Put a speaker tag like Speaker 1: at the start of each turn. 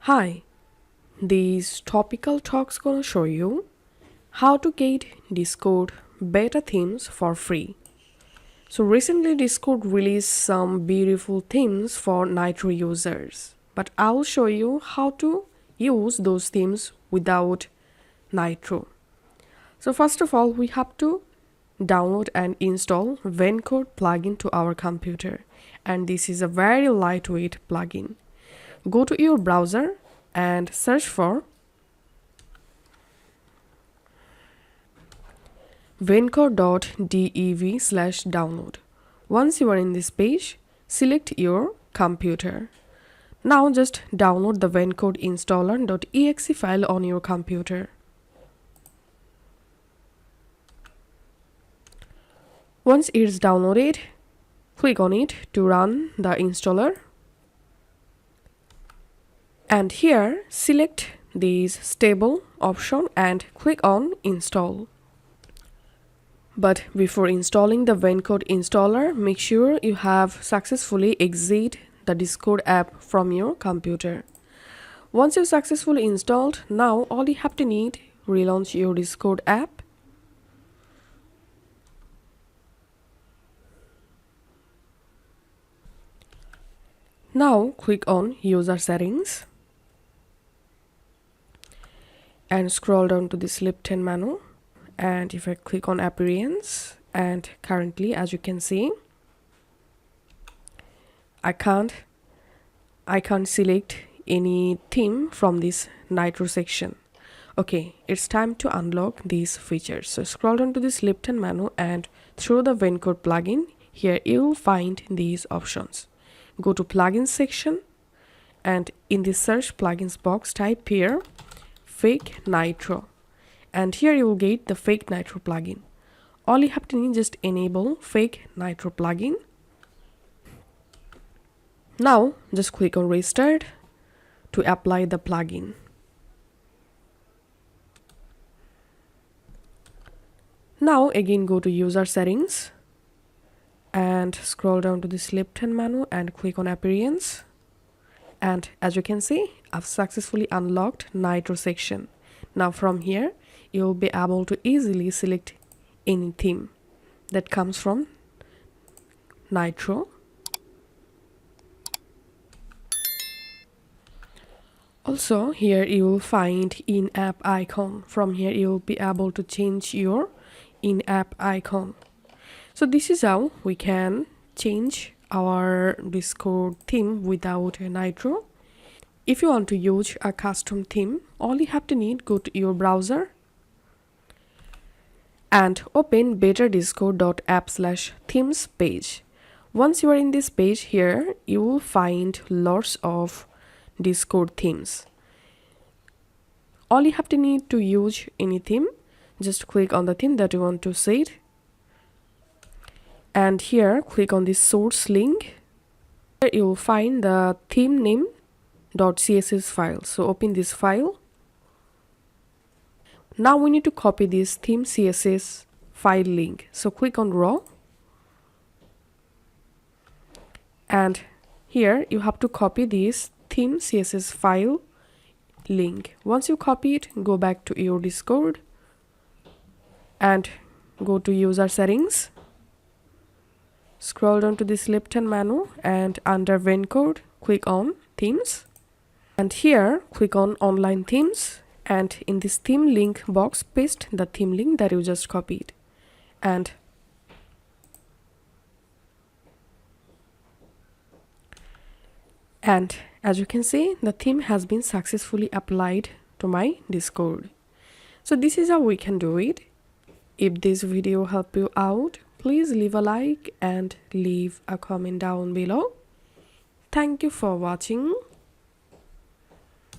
Speaker 1: Hi, these topical talks gonna show you how to get Discord beta themes for free. So recently Discord released some beautiful themes for Nitro users, but I'll show you how to use those themes without Nitro. So first of all, we have to download and install Vencode plugin to our computer, and this is a very lightweight plugin. Go to your browser and search for vencode.dev/download. Once you are in this page, select your computer. Now just download the vencode installer.exe file on your computer. Once it's downloaded, click on it to run the installer. And here, select this stable option and click on install. But before installing the Vencode installer, make sure you have successfully exited the Discord app from your computer. Once you successfully installed, now all you have to need, relaunch your Discord app. Now click on user settings and scroll down to this left-hand menu. And if I click on appearance, and currently as you can see, I can't select any theme from this Nitro section. Okay, it's time to unlock these features. So scroll down to this left-hand menu and through the Vencode plugin, here you'll find these options. Go to plugins section and in the search plugins box type here fake nitro, and here you will get the fake nitro plugin. All you have to need, just enable fake nitro plugin. Now just click on restart to apply the plugin. Now again go to user settings and scroll down to this left-hand menu and click on appearance. And as you can see, I've successfully unlocked Nitro section. Now from here, you'll be able to easily select any theme that comes from Nitro. Also, here you will find in-app icon. From here, you'll be able to change your in-app icon. So this is how we can change our Discord theme without Nitro. If you want to use a custom theme, all you have to need, go to your browser and open betadiscord.app/themes page. Once you are in this page, here you will find lots of Discord themes. All you have to need to use any theme, just click on the theme that you want to set. And here click on this source link. Here you will find the theme name.css file. So open this file. Now we need to copy this theme CSS file link. So click on raw. And here you have to copy this theme CSS file link. Once you copy it, go back to your Discord and go to user settings. Scroll down to this left-hand menu and under Vencode, click on themes. And here, click on online themes. And in this theme link box, paste the theme link that you just copied. And as you can see, the theme has been successfully applied to my Discord. So this is how we can do it. If this video helped you out, please leave a like and leave a comment down below. Thank you for watching.